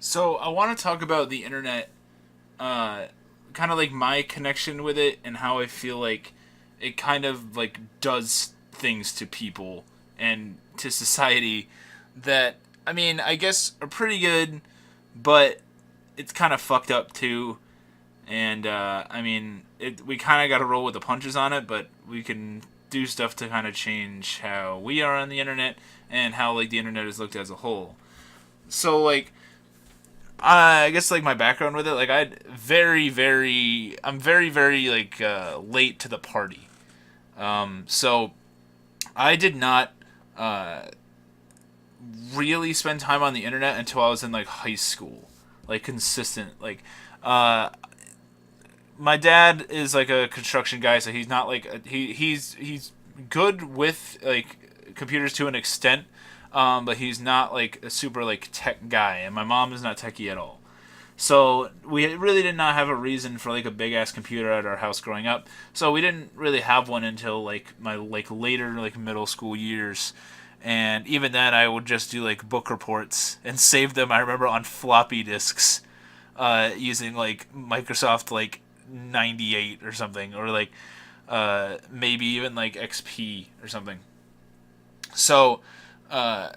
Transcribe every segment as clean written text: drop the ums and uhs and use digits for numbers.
So I want to talk about the internet, uh, kind of like my connection with it and how I feel like it kind of like does things to people and to society that I guess are pretty good, but it's kind of fucked up too. And we kind of got to roll with the punches on it, but we can do stuff to kind of change how we are on the internet and how like the internet is looked at as a whole. So like I guess like my background with it, like I'm very very like late to the party. So I did not uh, really spend time on the internet until I was in like high school, like consistent. Uh, my dad is like a construction guy, so he's not like he's good with like computers to an extent, but he's not like a super like tech guy, and my mom is not techie at all. So we really did not have a reason for like a big ass computer at our house growing up. So we didn't really have one until like my like later like middle school years. And even then I would just do like book reports and save them I remember on floppy disks using like Microsoft like 98 or something or like maybe even like XP or something. So uh,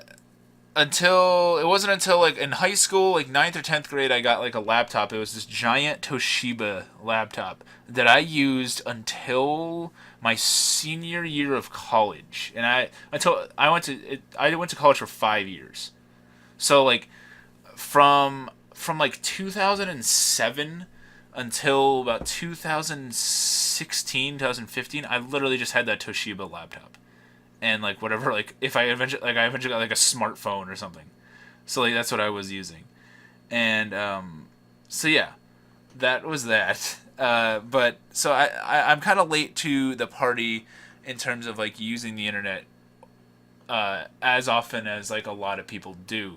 until it wasn't until like in high school, like ninth or 10th grade, I got like a laptop. It was this giant Toshiba laptop that I used until my senior year of college, and I went to college for 5 years. So like from like 2007 until about 2016 2015, I literally just had that Toshiba laptop and like whatever like if I eventually got like a smartphone or something. So like that's what I was using. And so yeah, that was that. But so I'm kind of late to the party in terms of like using the internet as often as like a lot of people do.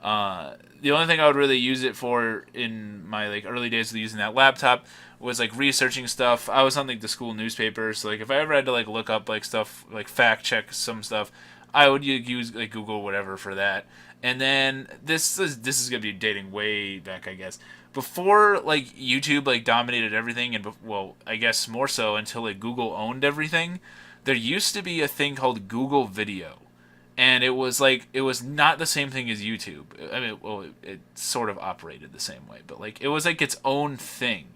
The only thing I would really use it for in my like early days of using that laptop was like researching stuff. I was on like the school newspaper, so like if I ever had to like look up like stuff, like fact check some stuff, I would use like Google whatever for that. And then this is gonna be dating way back, I guess. Before like YouTube like dominated everything, and well, I guess more so until like Google owned everything. There used to be a thing called Google Video, and it was not the same thing as YouTube. I mean, well, it sort of operated the same way, but like it was like its own thing.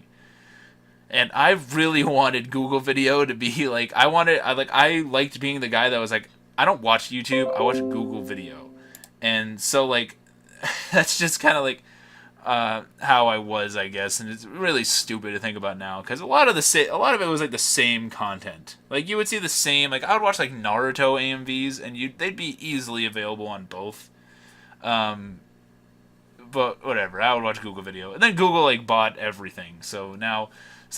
And I really wanted Google Video to be like I liked being the guy that was like I don't watch YouTube, I watch Google Video, and so like that's just kind of like how I was, I guess, and it's really stupid to think about now because a lot of it was like the same content. Like you would see the same, like I would watch like Naruto AMVs, and they'd be easily available on both. Um, but whatever, I would watch Google Video, and then Google like bought everything, so now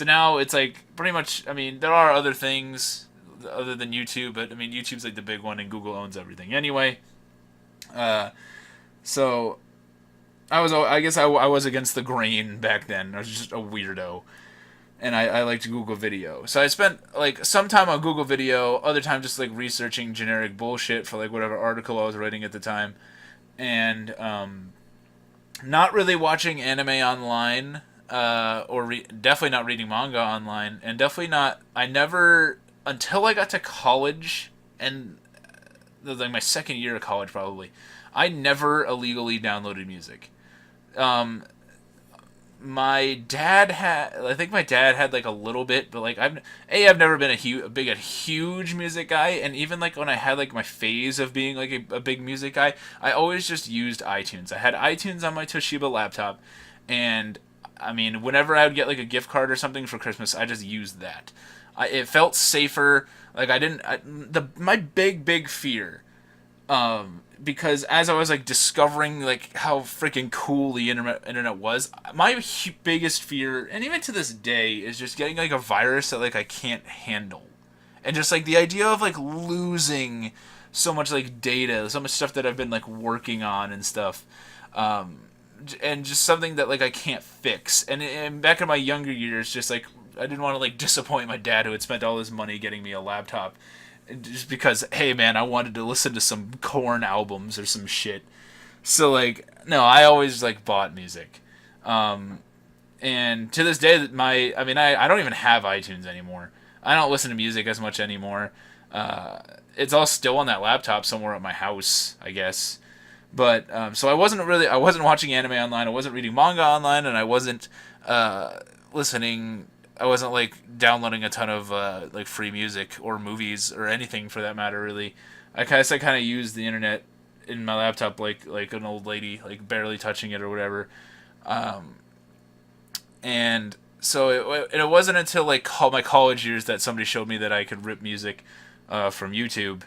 it's like pretty much. I mean, there are other things other than YouTube, but I mean YouTube's like the big one, and Google owns everything anyway. Uh, so I guess I was against the grain back then. I was just a weirdo, and I liked Google Video. So I spent like some time on Google Video, other time just like researching generic bullshit for like whatever article I was writing at the time, and not really watching anime online, definitely not reading manga online, and definitely not. I never until I got to college and like my second year of college probably. I never illegally downloaded music. Um, my dad had, I think my dad had like a little bit, but like I've never been a huge music guy, and even like when I had like my phase of being like a big music guy, I always just used iTunes. I had iTunes on my Toshiba laptop, and I mean whenever I would get like a gift card or something for Christmas, I just used that. It felt safer. Like I didn't my big fear, because as I was like discovering like how freaking cool the internet was, my biggest fear, and even to this day, is just getting like a virus that like I can't handle, and just like the idea of like losing so much like data, so much stuff that I've been like working on and stuff, and just something that like I can't fix. And back in my younger years, just like I didn't want to like disappoint my dad who had spent all his money getting me a laptop just because, hey man, I wanted to listen to some Korn albums or some shit. So like, no, I always like bought music. And to this day, I mean, I don't even have iTunes anymore. I don't listen to music as much anymore. Uh, it's all still on that laptop somewhere at my house, I guess. But so I wasn't watching anime online. I wasn't reading manga online, and I wasn't listening. I wasn't like downloading a ton of like free music or movies or anything for that matter. Really, I guess I kind of used the internet in my laptop like an old lady, like barely touching it or whatever. And so it wasn't until like my college years that somebody showed me that I could rip music from YouTube,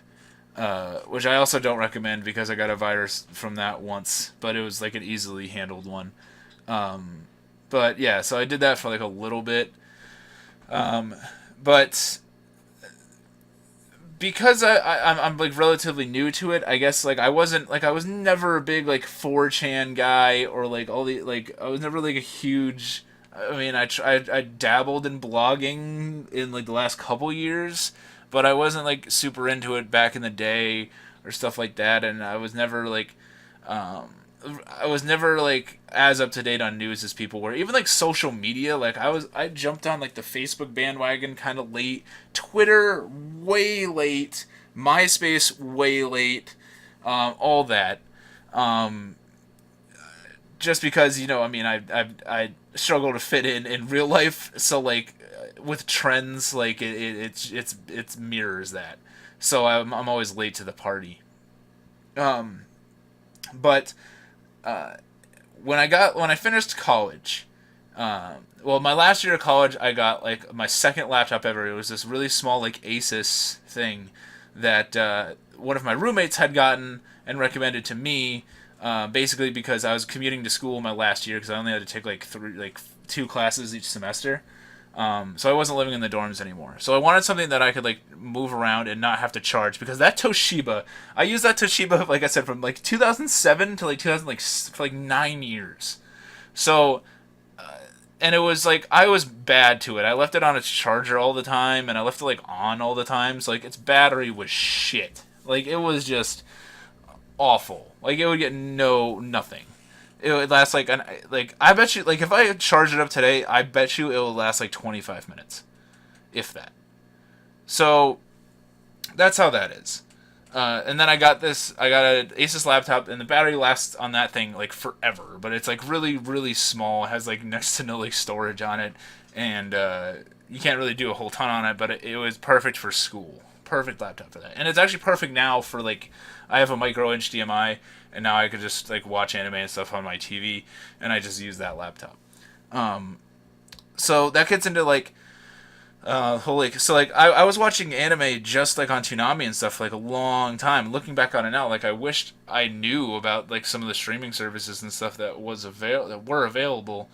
which I also don't recommend because I got a virus from that once, but it was like an easily handled one. But yeah, so I did that for like a little bit, but because I'm like relatively new to it, I guess like I was never a big like 4chan guy or like all the like I was never like a huge. I mean, I dabbled in blogging in like the last couple years, but I wasn't like super into it back in the day or stuff like that, and um, I was never like as up to date on news as people were. Even like social media, like I jumped on like the Facebook bandwagon kind of late, Twitter way late, MySpace way late, all that. Um, just because I mean, I struggle to fit in real life, so like with trends, like it's mirrors that. So I'm always late to the party. Um, but when I finished college, well, my last year of college, I got like my second laptop ever. It was this really small like Asus thing that one of my roommates had gotten and recommended to me. Basically, because I was commuting to school my last year because I only had to take like two classes each semester. So I wasn't living in the dorms anymore. So I wanted something that I could like move around and not have to charge because that Toshiba, I used that Toshiba like I said from like 2007 to like 2000 like for like 9 years. So and it was like I was bad to it. I left it on its charger all the time and I left it like on all the time. So like its battery was shit. Like it was just awful. Like it would get nothing. It would last like I bet you like if I charge it up today, I bet you it will last like 25 minutes, if that. So that's how that is. And then I got an Asus laptop, and the battery lasts on that thing like forever. But it's like really small. It has like next to no like storage on it, and you can't really do a whole ton on it. But it was perfect for school. Perfect laptop for that, and it's actually perfect now for like I have a micro HDMI, and now I could just like watch anime and stuff on my TV, and I just use that laptop. So that gets into like holy, so like I was watching anime just like on Toonami and stuff like a long time. Looking back on it now, like I wished I knew about like some of the streaming services and stuff that were available.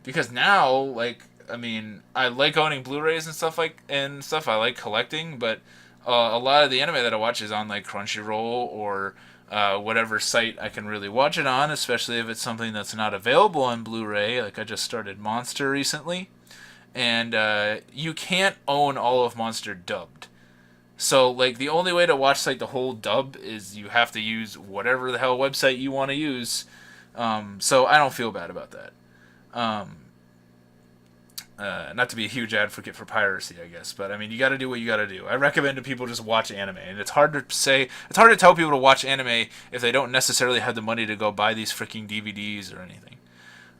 Because now, like I mean, I like owning Blu-rays and stuff. I like collecting, but a lot of the anime that I watch is on like Crunchyroll or whatever site I can really watch it on, especially if it's something that's not available on Blu-ray. Like I just started Monster recently, and you can't own all of Monster dubbed. So like the only way to watch like the whole dub is you have to use whatever the hell website you want to use. So I don't feel bad about that. Um, not to be a huge advocate for piracy, I guess, but I mean, you got to do what you got to do. I recommend to people just watch anime, and it's hard to tell people to watch anime if they don't necessarily have the money to go buy these freaking DVDs or anything.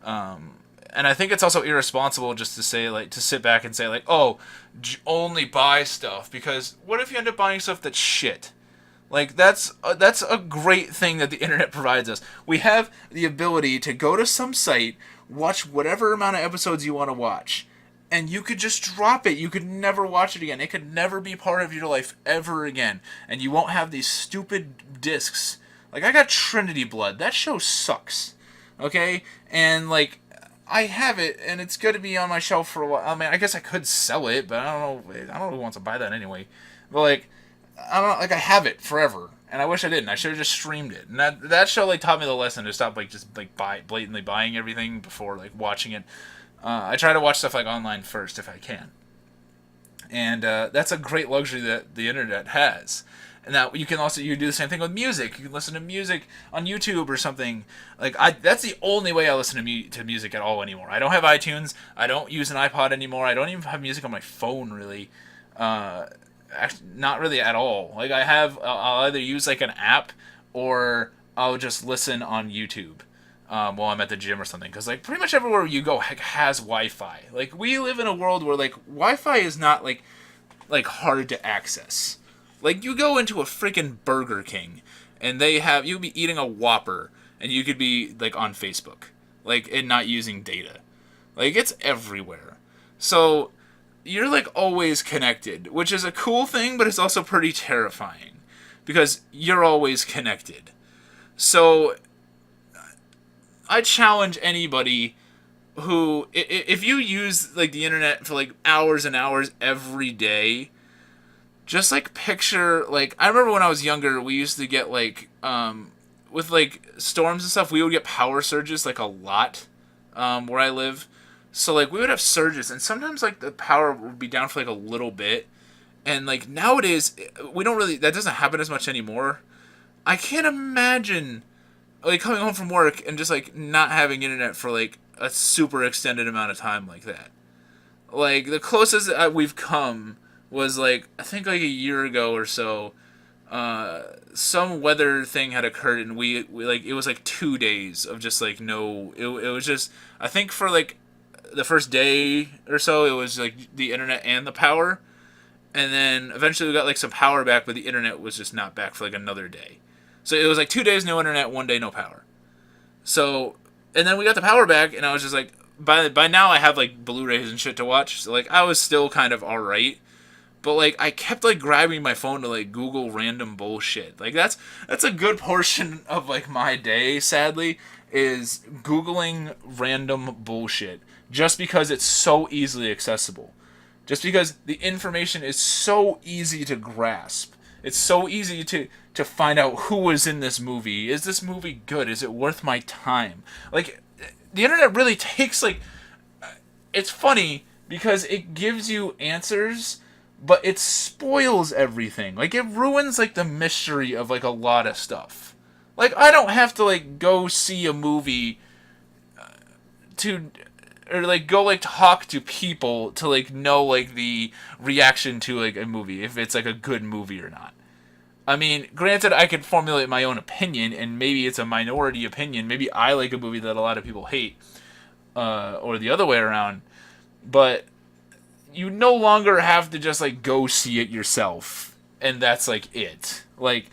And I think it's also irresponsible just to say like to sit back and say like, oh, only buy stuff because what if you end up buying stuff that's shit? Like that's a great thing that the internet provides us. We have the ability to go to some site, watch whatever amount of episodes you want to watch, and you could just drop it. You could never watch it again. It could never be part of your life ever again, and you won't have these stupid discs. Like I got Trinity Blood. That show sucks. Okay? And like I have it, and it's going to be on my shelf for a while. I mean, I guess I could sell it, but I don't know. I don't know who wants to buy that anyway. But like, I don't like I have it forever, and I wish I didn't. I should have just streamed it. And that show like taught me the lesson to stop like just like blatantly buying everything before like watching it. I try to watch stuff like online first if I can, and that's a great luxury that the internet has. And that you can also you do the same thing with music. You can listen to music on YouTube or something. That's the only way I listen to music at all anymore. I don't have iTunes. I don't use an iPod anymore. I don't even have music on my phone really. Actually, not really at all. Like I'll either use like an app or I'll just listen on YouTube while I'm at the gym or something. Because like pretty much everywhere you go has Wi-Fi. Like we live in a world where like Wi-Fi is not like hard to access. Like you go into a freaking Burger King and you'll be eating a Whopper and you could be like on Facebook, like and not using data. Like it's everywhere. So you're like always connected, which is a cool thing, but it's also pretty terrifying because you're always connected. So I challenge anybody who, if you use like the internet for like hours and hours every day, just like picture like I remember when I was younger, we used to get like with like storms and stuff, we would get power surges like a lot where I live. So like we would have surges, and sometimes like the power would be down for like a little bit, and like nowadays that doesn't happen as much anymore. I can't imagine like coming home from work and just like not having internet for like a super extended amount of time like that. Like the closest we've come was like I think like a year ago or so. Some weather thing had occurred, and we like it was like 2 days of just like no. It was just I think for like the first day or so it was like the internet and the power, and then eventually we got like some power back, but the internet was just not back for like another day. So it was like 2 days no internet, 1 day no power. So and then we got the power back, and I was just like by now I have like Blu-rays and shit to watch, so like I was still kind of alright. But like I kept like grabbing my phone to like Google random bullshit. Like that's a good portion of like my day, sadly, is Googling random bullshit. Just because it's so easily accessible. Just because the information is so easy to grasp. It's so easy to find out who was in this movie. Is this movie good? Is it worth my time? Like, the internet really takes, like... It's funny because it gives you answers, but it spoils everything. Like, it ruins, like, the mystery of, like, a lot of stuff. Like, I don't have to, like, go see a movie or like go like talk to people to like know like the reaction to like a movie, if it's like a good movie or not. I mean, granted, I could formulate my own opinion, and maybe it's a minority opinion. Maybe I like a movie that a lot of people hate, or the other way around. But you no longer have to just like go see it yourself, and that's like it. Like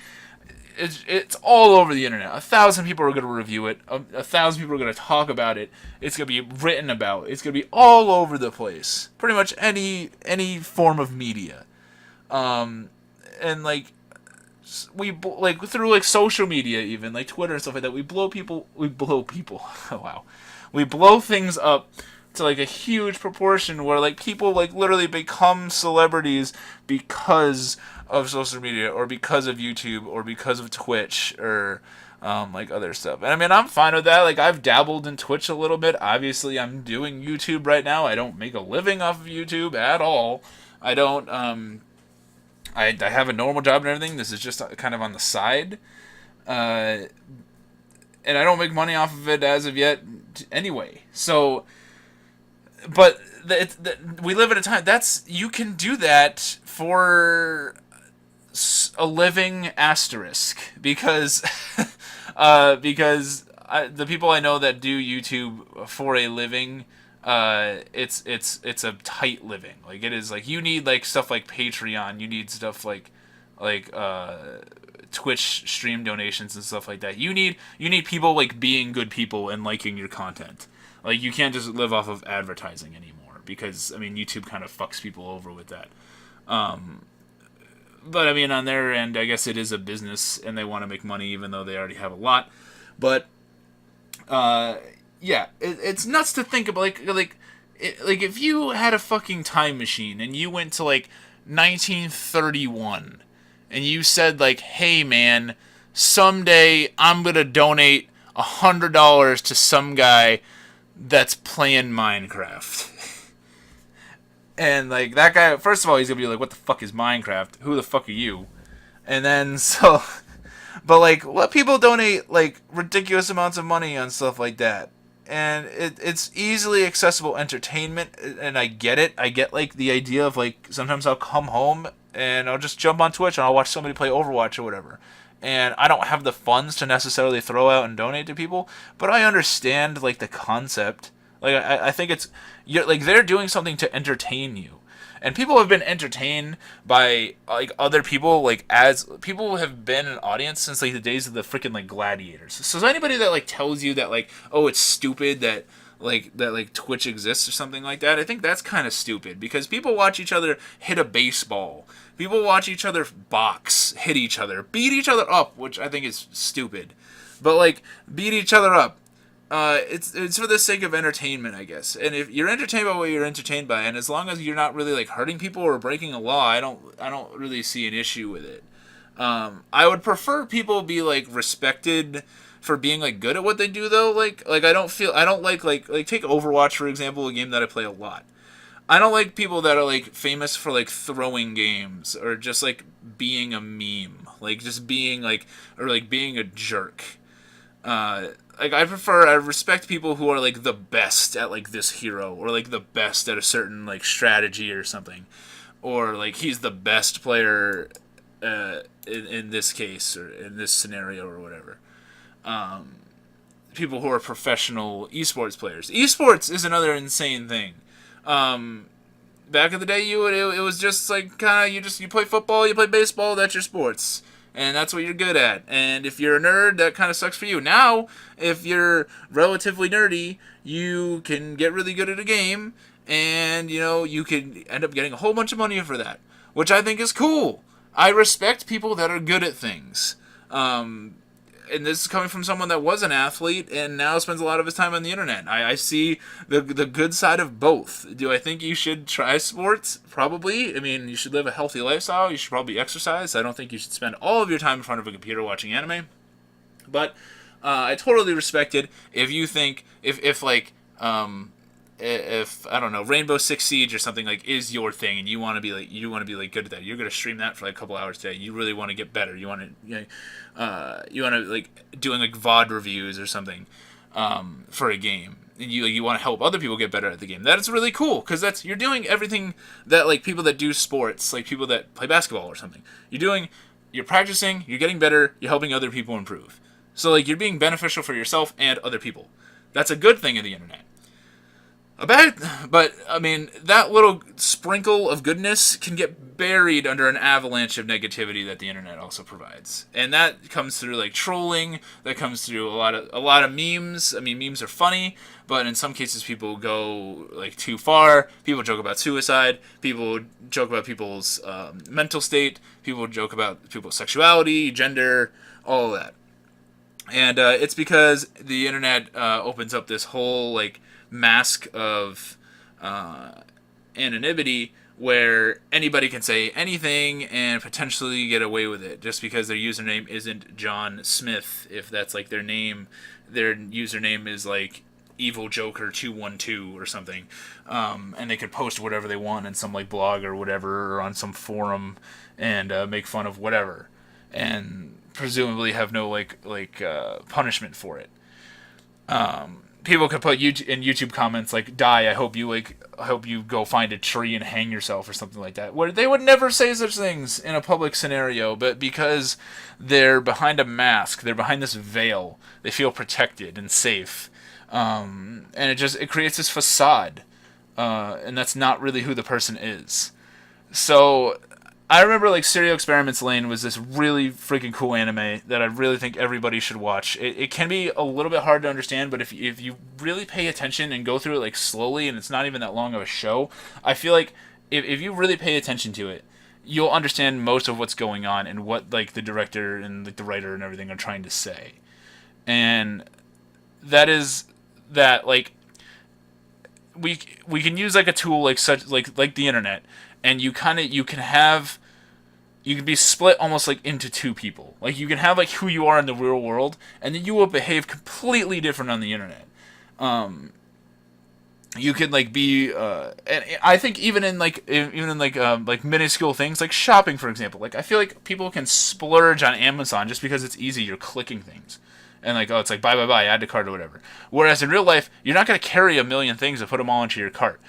it's all over the internet. 1,000 people are going to review it. 1,000 people are going to talk about it. It's going to be written about. It's going to be all over the place. Pretty much any form of media. And like we like through like social media, even like Twitter and stuff like that, we blow people. Oh, wow. We blow things up to like a huge proportion where like people like literally become celebrities because of social media, or because of YouTube, or because of Twitch, or like other stuff. And I mean, I'm fine with that. Like, I've dabbled in Twitch a little bit. Obviously, I'm doing YouTube right now. I don't make a living off of YouTube at all. I don't. I have a normal job and everything. This is just kind of on the side. And I don't make money off of it as of yet anyway. So, but we live at a time you can do that for a living asterisk, because the people I know that do YouTube for a living, it's a tight living. Like, it is like you need like stuff like Patreon, you need stuff like Twitch stream donations and stuff like that. You need people like being good people and liking your content. Like, you can't just live off of advertising anymore, because I mean YouTube kind of fucks people over with that. But I mean, on their end, I guess it is a business, and they want to make money, even though they already have a lot. But yeah, it's nuts to think about. Like if you had a fucking time machine and you went to like 1931, and you said like, "Hey man, someday I'm gonna donate $100 to some guy that's playing Minecraft." And like that guy, first of all, he's gonna be like, "What the fuck is Minecraft? Who the fuck are you?" And then so, but like let people donate like ridiculous amounts of money on stuff like that. And it's easily accessible entertainment, and I get it. I get like the idea of like sometimes I'll come home and I'll just jump on Twitch and I'll watch somebody play Overwatch or whatever. And I don't have the funds to necessarily throw out and donate to people, but I understand like the concept. Like I think it's you're like they're doing something to entertain you, and people have been entertained by like other people, like as people have been an audience since like the days of the freaking like gladiators. So is anybody that like tells you that like, oh, it's stupid that like Twitch exists or something like that, I think that's kind of stupid, because people watch each other hit a baseball, people watch each other box, hit each other, beat each other up, which I think is stupid, but like beat each other up. It's for the sake of entertainment, I guess. And if you're entertained by what you're entertained by, and as long as you're not really like hurting people or breaking a law, I don't really see an issue with it. I would prefer people be like respected for being like good at what they do, though. Like I don't like take Overwatch for example, a game that I play a lot. I don't like people that are like famous for like throwing games or just like being a meme, like just being like or like being a jerk. Like I respect people who are like the best at like this hero, or like the best at a certain like strategy or something, or like he's the best player in this case or in this scenario or whatever. People who are professional esports players. Esports is another insane thing. Back in the day, it was just like kind of you play football, you play baseball, that's your sports, and that's what you're good at. And if you're a nerd, that kind of sucks for you. Now, if you're relatively nerdy, you can get really good at a game, and you can end up getting a whole bunch of money for that, which I think is cool. I respect people that are good at things. And this is coming from someone that was an athlete and now spends a lot of his time on the internet. I see the good side of both. Do I think you should try sports? Probably. I mean, you should live a healthy lifestyle. You should probably exercise. I don't think you should spend all of your time in front of a computer watching anime. But I totally respect it if you think if I don't know, Rainbow Six Siege or something like is your thing, and you want to be like good at that. You're gonna stream that for like a couple hours today. You really want to get better. You want to like doing like VOD reviews or something for a game. And you want to help other people get better at the game. That is really cool, because you're doing everything that like people that do sports, like people that play basketball or something. You're practicing, you're getting better, you're helping other people improve. So like you're being beneficial for yourself and other people. That's a good thing of the internet. But I mean, that little sprinkle of goodness can get buried under an avalanche of negativity that the internet also provides, and that comes through like trolling. That comes through a lot of memes. I mean, memes are funny, but in some cases, people go like too far. People joke about suicide. People joke about people's mental state. People joke about people's sexuality, gender, all of that, and it's because the internet opens up this whole like mask of anonymity where anybody can say anything and potentially get away with it just because their username isn't John Smith. If that's like their name, their username is like Evil Joker 212 or something, and they could post whatever they want in some like blog or whatever, or on some forum, and make fun of whatever, and presumably have no punishment for it. People could put in YouTube comments like "die." I hope you go find a tree and hang yourself or something like that. Where they would never say such things in a public scenario, but because they're behind a mask, they're behind this veil, they feel protected and safe, and it creates this facade, and that's not really who the person is. So I remember like Serial Experiments Lane was this really freaking cool anime that I really think everybody should watch. It can be a little bit hard to understand, but if you really pay attention and go through it like slowly, and it's not even that long of a show, I feel like if you really pay attention to it, you'll understand most of what's going on and what like the director and like the writer and everything are trying to say. And that is that like we can use like a tool like such like the internet, and you can be split almost like into two people. Like you can have like who you are in the real world, and then you will behave completely different on the internet. you can like be and I think even in like minuscule things like shopping, for example. Like I feel like people can splurge on Amazon just because it's easy. You're clicking things. And like, oh, it's like buy, add to cart or whatever. Whereas in real life, you're not going to carry a million things and put them all into your cart.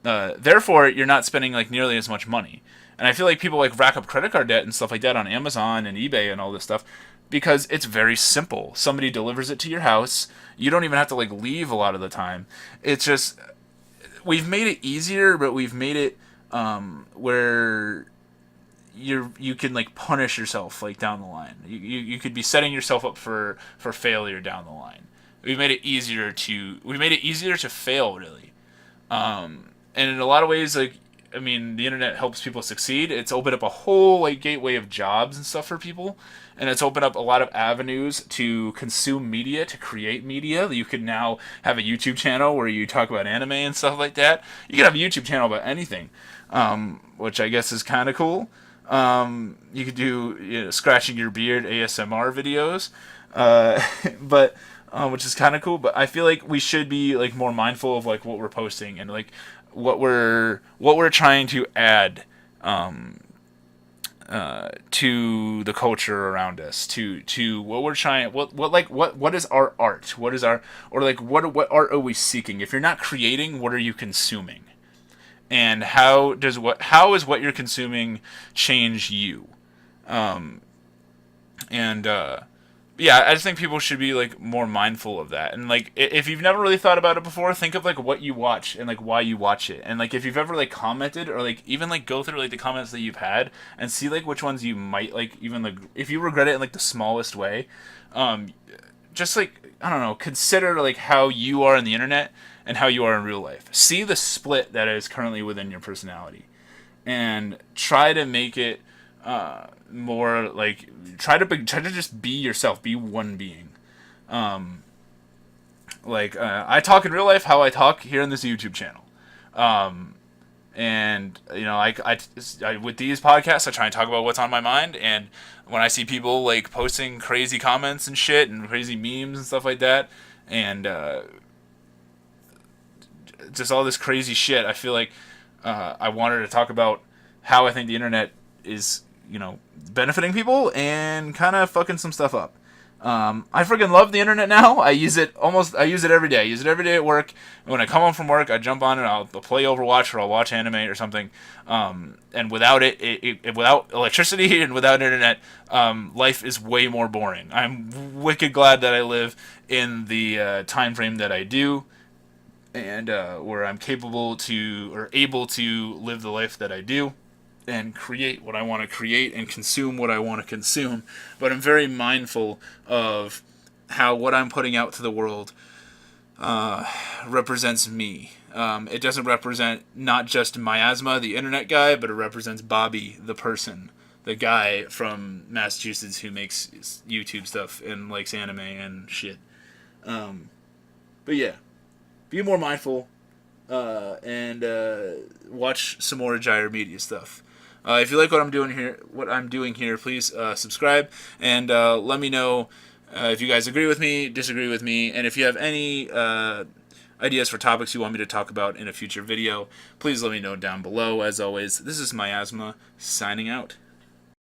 Therefore, you're not spending like nearly as much money. And I feel like people like rack up credit card debt and stuff like that on Amazon and eBay and all this stuff because it's very simple. Somebody delivers it to your house. You don't even have to like leave a lot of the time. It's just we've made it easier, but we've made it where you can like punish yourself like down the line. You could be setting yourself up for failure down the line. We made it easier to fail really. And in a lot of ways, like I mean, the internet helps people succeed. It's opened up a whole like gateway of jobs and stuff for people, and it's opened up a lot of avenues to consume media, to create media. You can now have a YouTube channel where you talk about anime and stuff like that. You can have a YouTube channel about anything, which I guess is kind of cool. You could do scratching your beard ASMR videos, but which is kind of cool. But I feel like we should be like more mindful of like what we're posting and like what we're trying to add to the culture around us, to what we're trying, what is our art, what is our, or like what art are we seeking? If you're not creating, what are you consuming? And how is what you're consuming change you? And yeah, I just think people should be like more mindful of that. And like if you've never really thought about it before, think of like what you watch and like why you watch it. And like if you've ever like commented or like even like go through like the comments that you've had and see like which ones you might like, even like if you regret it in like the smallest way, just like I don't know, consider like how you are on the internet and how you are in real life. See the split that is currently within your personality, and try to make it more like try to just be yourself, be one being. I talk in real life how I talk here on this YouTube channel. And you know, I with these podcasts, I try and talk about what's on my mind. And when I see people like posting crazy comments and shit and crazy memes and stuff like that, and just all this crazy shit, I feel like I wanted to talk about how I think the internet is, benefiting people and kind of fucking some stuff up. I freaking love the internet now. I use it every day. I use it every day at work. And when I come home from work, I jump on it. I'll play Overwatch or I'll watch anime or something. And without without electricity and without internet, life is way more boring. I'm wicked glad that I live in the time frame that I do, and where I'm capable to or able to live the life that I do and create what I want to create and consume what I want to consume. But I'm very mindful of how what I'm putting out to the world represents me. It doesn't represent not just Miasma, the internet guy, but it represents Bobby, the person, the guy from Massachusetts who makes YouTube stuff and likes anime and shit. But yeah, be more mindful and watch some more Gyre Media stuff. If you like what I'm doing here, please subscribe and let me know if you guys agree with me, disagree with me, and if you have any ideas for topics you want me to talk about in a future video, please let me know down below. As always, this is Miasma signing out.